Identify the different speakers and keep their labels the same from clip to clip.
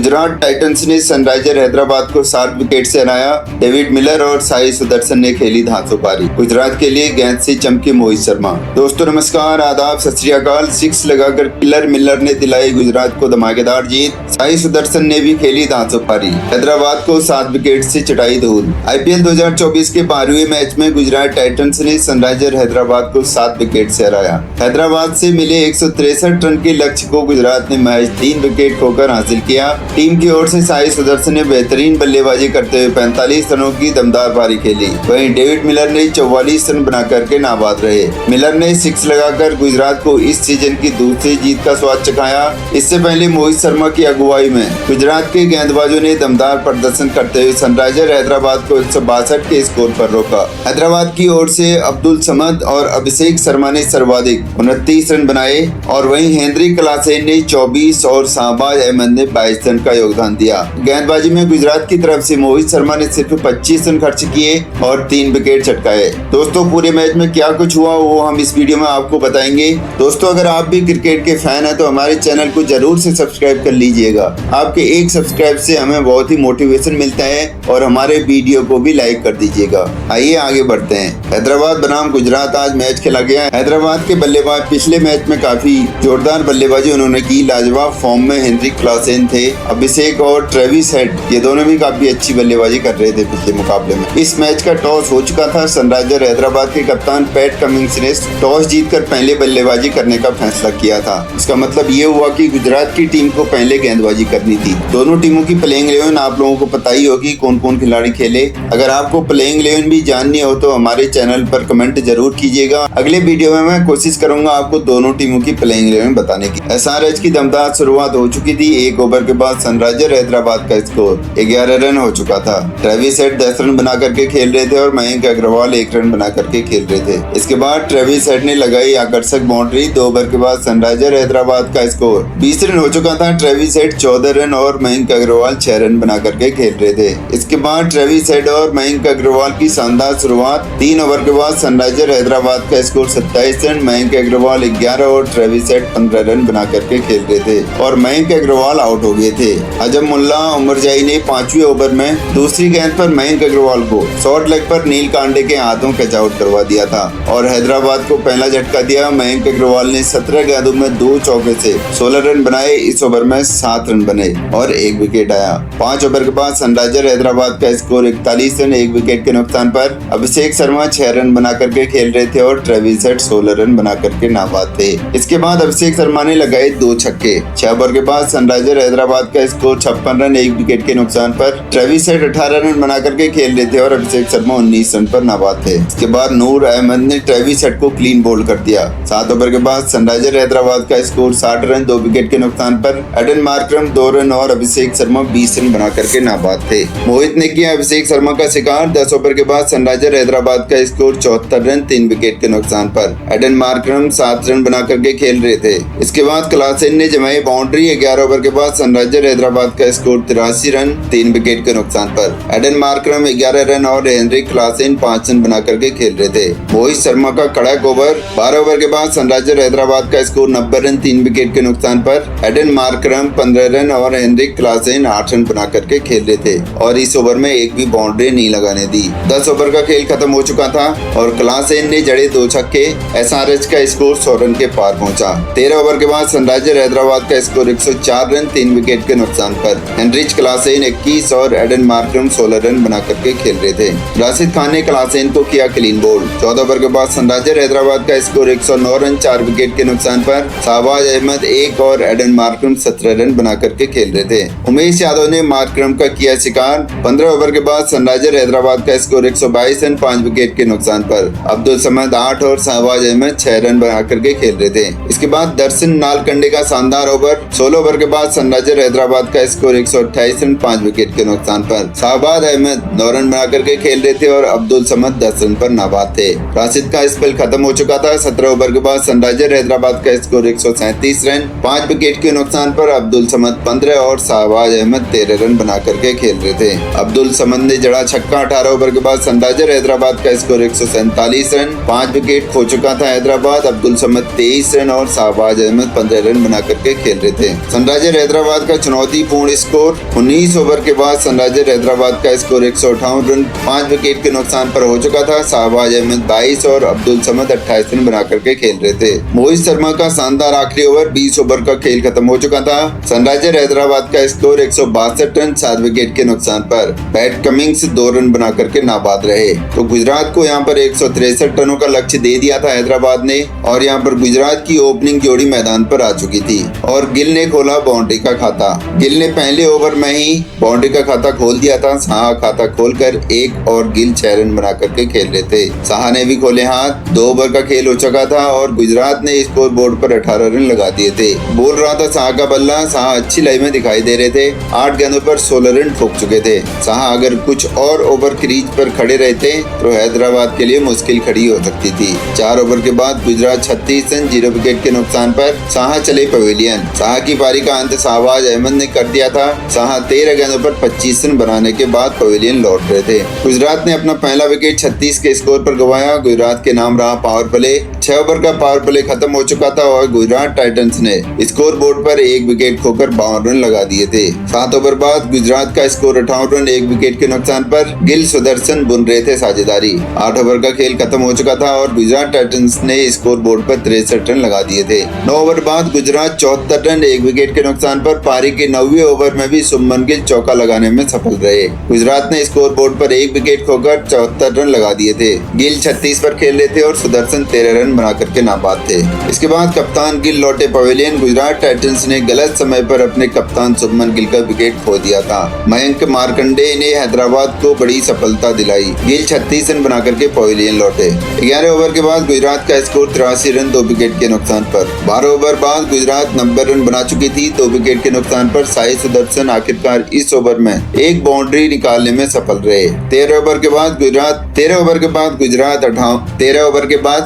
Speaker 1: Gujarat Titans ने Sunriser Hyderabad को 7 wicket से हराया। डेविड मिलर और साई सुदर्शन ने खेली धांसू पारी। गुजरात के लिए गेंद से चमके मोहित शर्मा। दोस्तों नमस्कार, आदाब, सत श्री अकाल। 6 लगाकर किलर मिलर ने दिलाई गुजरात को धमाकेदार जीत। साई सुदर्शन ने भी खेली धांसू पारी। हैदराबाद को 7 विकेट से चटाई धूल। आईपीएल 2024 के 12वें मैच में गुजरात टाइटंस ने सनराइजर हैदराबाद को 7 विकेट से हराया। हैदराबाद से मिले 163 रन के लक्ष्य को गुजरात ने महज 3 विकेट खोकर हासिल किया। टीम की ओर से साई सुदर्शन ने बेहतरीन बल्लेबाजी करते हुए 45 रनों की दमदार पारी खेली। वहीं डेविड मिलर ने 44 रन बना करके नाबाद रहे। मिलर ने 6 लगाकर गुजरात को इस सीजन की दूसरी जीत का स्वाद चखाया। इससे पहले मोहित शर्मा की अगुवाई में गुजरात के गेंदबाजों ने दमदार प्रदर्शन करते हुए सनराइजर हैदराबाद को 162 के स्कोर पर रोका। हैदराबाद की ओर से अब्दुल समद और अभिषेक शर्मा ने सर्वाधिक 29 रन बनाए और वहीं हेनरी क्लासेन ने 24 और शाहबाज अहमद ने 22 रन का योगदान दिया। गेंदबाजी में गुजरात की तरफ से मोहित शर्मा ने सिर्फ 25 रन खर्च किए और 3 विकेट चटकाए। दोस्तों पूरे मैच में क्या कुछ हुआ वो हम इस वीडियो में आपको बताएंगे। दोस्तों अगर आप भी क्रिकेट के फैन हैं तो हमारे चैनल को जरूर से सब्सक्राइब कर लीजिएगा। आपके एक सब्सक्राइब से हमें बहुत ही मोटिवेशन मिलता है और हमारे वीडियो को भी लाइक कर दीजिएगा। आइए आगे बढ़ते हैं। हैदराबाद बनाम गुजरात आज मैच खेला गया। हैदराबाद के बल्लेबाज पिछले मैच में काफी जोरदार बल्लेबाजी उन्होंने की। लाजवाब फॉर्म में हेनरी क्लासेन थे। अभिषेक और ट्रेविस हेड ये दोनों भी काफी अच्छी बल्लेबाजी कर रहे थे पिछले मुकाबले में। इस मैच का टॉस हो चुका था। सनराइजर हैदराबाद के कप्तान पैट कमिंस ने टॉस जीतकर पहले बल्लेबाजी करने का फैसला किया था। इसका मतलब ये हुआ कि गुजरात की टीम को पहले गेंदबाजी करनी थी। दोनों टीमों की प्लेइंग 11 आप लोगों को पता ही होगी कौन कौन खिलाड़ी खेले। अगर आपको प्लेइंग 11 भी जाननी हो तो हमारे चैनल पर कमेंट जरूर कीजिएगा। अगले वीडियो में मैं कोशिश करूंगा आपको दोनों टीमों की प्लेइंग 11 बताने की। एसआरएच की दमदार शुरुआत हो चुकी थी। 1 ओवर के बाद सनराइजर हैदराबाद का स्कोर 11 रन हो चुका था। ट्रेविस हेड 10 रन बना करके खेल रहे थे और मयंक अग्रवाल 1 रन बना करके खेल रहे थे। इसके बाद ट्रेविस हेड ने लगाई आकर्षक बाउंड्री। 2 ओवर के बाद सनराइजर हैदराबाद का स्कोर 20 रन हो चुका था। ट्रेविस हेड 14 रन और मयंक अग्रवाल 6 रन बना करके खेल रहे थे। इसके बाद ट्रेविस हेड और मयंक अग्रवाल की शानदार शुरुआत। 3 ओवर के बाद सनराइजर हैदराबाद का स्कोर 27 रन। मयंक अग्रवाल 11 और ट्रेविस हेड 15 रन बना करके खेल रहे थे और मयंक अग्रवाल आउट हो गए थे। अजम मुल्ला उमरजाई ने 5वें ओवर में दूसरी गेंद पर मयंक अग्रवाल को शॉर्ट लेग पर नील कांडे के हाथों कैच आउट करवा दिया था और हैदराबाद को पहला झटका दिया। मयंक अग्रवाल ने 17 गेंदों में 2 चौके से 16 रन बनाए। इस ओवर में 7 रन बने और 1 विकेट आया। 5 ओवर के बाद सनराइजर हैदराबाद का स्कोर 41 रन 1 विकेट के नुकसान पर। अभिषेक शर्मा 6 रन बना करके खेल रहे थे और ट्रेविस हेड 16 रन बना करके नाबाद थे। इसके बाद अभिषेक शर्मा ने लगाए 2 छक्के। 6 ओवर के बाद सनराइजर हैदराबाद का स्कोर 56 रन 1 विकेट के नुकसान पर। ट्रेविस हेड 18 रन बना करके खेल रहे थे और अभिषेक शर्मा 19 रन पर नाबाद थे। इसके बाद नूर अहमद ने ट्रेविस हेड को क्लीन बोल्ड कर दिया। 7 ओवर के बाद सनराइजर हैदराबाद का स्कोर 60 रन 2 विकेट के नुकसान पर। एडन मार्करम 2 रन और अभिषेक शर्मा 20 रन बना करके नाबाद थे। मोहित ने किया अभिषेक शर्मा का शिकार। 10 ओवर के बाद सनराइजर हैदराबाद का स्कोर 74 रन 3 विकेट के नुकसान पर। एडन मार्करम 7 रन बना करके खेल रहे थे। इसके बाद क्लासेन ने जमाई बाउंड्री। 11 ओवर के बाद सनराइजर हैदराबाद का स्कोर 83 रन 3 विकेट के नुकसान पर। एडन मार्करम 11 रन और हेनरी क्लासेन 5 रन बना करके खेल रहे थे। मोहित शर्मा का कड़क ओवर। 12 ओवर के बाद सनराइजर हैदराबाद का स्कोर 90 रन 3 विकेट के नुकसान पर। एडन मार्करम 15 रन और हेनरी क्लासेन 8 रन बना करके खेल रहे थे और इस ओवर में एक भी बाउंड्री नहीं लगाने दी। 10 ओवर का खेल खत्म हो चुका था और क्लासेन ने जड़े 2 छक्के। एसआरएच का स्कोर 100 रन के पार पहुंचा। 13 ओवर के बाद सनराइजर हैदराबाद का स्कोर 104 रन 3 विकेट के नुकसान पर। हेनरिच क्लासेन 21 और एडन मार्करम 16 रन बना करके खेल रहे थे। राशिद खान ने क्लासेन को किया क्लीन बोल्ड। 14 ओवर के बाद सनराइजर हैदराबाद का स्कोर 109 रन 4 विकेट के नुकसान पर। शाहबाज अहमद 1 और एडन मार्करम 17 रन बना करके खेल रहे थे। उमेश यादव ने मार्करम का किया शिकार। 15 ओवर के बाद सनराइजर हैदराबाद का स्कोर 122 रन 5 विकेट के नुकसान पर। अब्दुल समद 8 और शाहबाज अहमद 6 रन बना करके खेल रहे थे। इसके बाद दर्शन नालकंडे का शानदार ओवर। 16 ओवर के बाद सनराइजर हैदराबाद का स्कोर 128 रन 5 विकेट के नुकसान पर। शाहबाज अहमद 9 रन बना करके खेल रहे थे और अब्दुल समद 10 रन पर नाबाद थे। राशिद का स्पेल खत्म हो चुका था। 17 ओवर के बाद सनराइजर हैदराबाद का स्कोर 137 रन 5 विकेट के नुकसान पर। अब्दुल समद 15 और शाहबाज अहमद 13 रन बना करके खेल रहे थे। अब्दुल समद ने जड़ा छक्का। 18 ओवर के बाद सनराइजर हैदराबाद का स्कोर 147 रन 5 विकेट खो चुका था हैदराबाद। अब्दुल समद 23 रन और शाहबाज अहमद 15 रन बना करके खेल रहे थे। सनराइजर हैदराबाद का चुनौतीपूर्ण स्कोर। 19 ओवर के बाद सनराइजर हैदराबाद का स्कोर 158 रन 5 विकेट के नुकसान पर हो चुका था। शाहबाज अहमद 22 और अब्दुल समद 28 रन बना करके खेल रहे थे। मोहित शर्मा का शानदार आखिरी ओवर। 20 ओवर का खेल खत्म हो चुका था। सनराइजर हैदराबाद का स्कोर 162 रन 7 विकेट के नुकसान पर। पैट कमिंस 2 रन बना करके नाबाद रहे। तो गुजरात को यहाँ पर 163 रनों का लक्ष्य दे दिया था हैदराबाद ने, और यहाँ पर गुजरात की ओपनिंग जोड़ी मैदान पर आ चुकी थी और गिल ने खोला बाउंड्री का खाता। गिल ने पहले ओवर में ही बाउंड्री का खाता खोल दिया था। शाह खाता खोलकर 1 और गिल 6 रन बना करके खेल रहे थे। शाह ने भी खोले हाथ। 2 ओवर का खेल हो चुका था और गुजरात ने स्कोर बोर्ड पर 18 रन लगा दिए थे। बोल रहा था शाह का बल्ला। शाह अच्छी लाइन में दिखाई दे रहे थे। 8 गेंदों पर 16 रन ठोक चुके थे। शाह अगर कुछ और ओवर क्रीज पर खड़े रहते तो हैदराबाद के लिए मुश्किल खड़ी हो सकती थी। 4 ओवर के बाद गुजरात 36 रन 0 विकेट के नुकसान पर। शाह चले पवेलियन। शाह की पारी का अंत शाहबाज अहमद ने कर दिया था। शाह 13 गेंदों पर 25 रन बनाने के बाद पवेलियन लौट रहे थे। गुजरात ने अपना पहला विकेट 36 के स्कोर पर गंवाया। गुजरात के नाम रहा पावर प्ले। 6 ओवर का पावर प्ले खत्म हो चुका था और गुजरात टाइटंस ने स्कोर बोर्ड पर 1 विकेट खोकर 52 रन लगा दिए थे। 7 ओवर बाद गुजरात का स्कोर 58 रन 1 विकेट के नुकसान पर। गिल सुदर्शन बुन रहे थे साझेदारी। 8 ओवर का खेल खत्म हो चुका था और गुजरात टाइटंस ने स्कोर बोर्ड पर 63 रन लगा दिए थे। 9 ओवर बाद गुजरात 74 रन 1 विकेट के नुकसान पर। पारी के 9वें ओवर में भी शुभमन गिल चौका लगाने में सफल रहे। गुजरात ने स्कोर बोर्ड पर 1 विकेट खोकर 74 रन लगा दिए थे। गिल 36 पर खेल रहे थे और सुदर्शन 13 रन बना करके नाबाद थे। इसके बाद कप्तान गिल लौटे पवेलियन। गुजरात टाइटंस ने गलत समय पर अपने कप्तान शुभमन गिल का विकेट खो दिया था। मयंक मार्कंडे ने हैदराबाद को बड़ी सफलता दिलाई। गिल 36 रन बना करके पवेलियन लौटे। 11 ओवर के बाद गुजरात का स्कोर 83 रन 2 विकेट के नुकसान पर। 12 ओवर बाद गुजरात 90 रन बना चुकी थी 2 विकेट के नुकसान पर। साई सुदर्शन आखिरकार इस ओवर में एक बाउंड्री निकालने में सफल रहे। 13 ओवर के बाद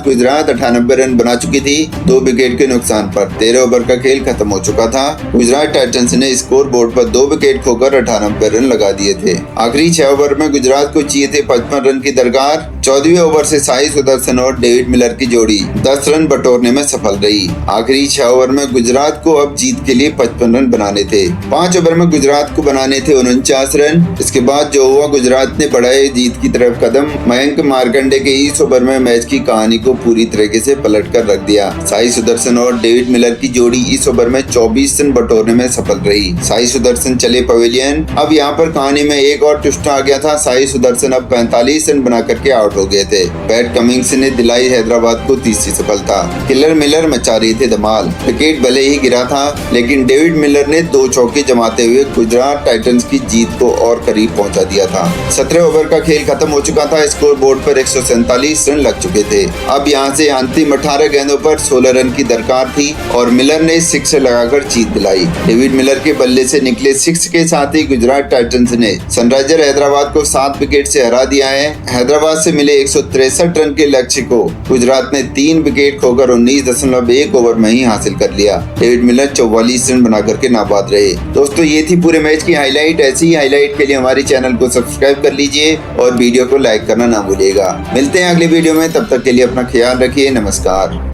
Speaker 1: गुजरात 98 रन बना चुकी थी 2 विकेट के नुकसान पर। 13 ओवर का खेल खत्म हो चुका था। गुजरात टाइटंस ने स्कोर बोर्ड पर 2 विकेट खोकर 98 रन लगा दिए थे। आखिरी 6 ओवर में गुजरात को चाहिए थे 55 रन की दरकार। 14वें ओवर से साई सुदर्शन और डेविड मिलर की जोड़ी 10 रन बटोरने में सफल रही। आखिरी 6 ओवर में गुजरात को अब जीत के लिए 55 रन बनाने थे। 5 ओवर में गुजरात को बनाने थे 49 रन। इसके बाद जो हुआ, गुजरात ने बढ़ाए जीत की तरफ कदम। मयंक मार्कंडे के इस ओवर में मैच की कहानी को पूरी तरीके से पलट कर रख दिया। साई सुदर्शन और डेविड मिलर की जोड़ी इस ओवर में 24 रन बटोरने में सफल रही। साई सुदर्शन चले पवेलियन। अब यहाँ पर कहानी में एक और ट्विस्ट आ गया था। साई सुदर्शन अब 45 रन बना करके आउट हो गए थे। पैट कमिंस ने दिलाई हैदराबाद को तीसरी सफलता। किलर मिलर मचा रही थे धमाल। विकेट भले ही गिरा था लेकिन डेविड मिलर ने 2 चौके जमाते हुए गुजरात टाइटंस की जीत को और करीब पहुंचा दिया था। 17 ओवर का खेल खत्म हो चुका था। स्कोर बोर्ड पर 147 रन लग चुके थे। अब यहाँ से अंतिम 18 गेंदों पर 16 रन की दरकार थी और मिलर ने 6 लगाकर जीत दिलाई। डेविड मिलर के बल्ले से निकले 6 के साथ ही गुजरात टाइटंस ने सनराइजर हैदराबाद को 7 विकेट से हरा दिया है। हैदराबाद से मिले 163 रन के लक्ष्य को गुजरात ने 3 विकेट खोकर 19.1 ओवर में ही हासिल कर लिया। डेविड मिलर 44 रन बना करके नाबाद रहे। दोस्तों, ये थी पूरे मैच की हाईलाइट। ऐसी ही हाईलाइट के लिए हमारे चैनल को सब्सक्राइब कर लीजिए और वीडियो को लाइक करना ना भूलिएगा। मिलते हैं अगले वीडियो में, तब तक के लिए अपना ख्याल रखिए। नमस्कार।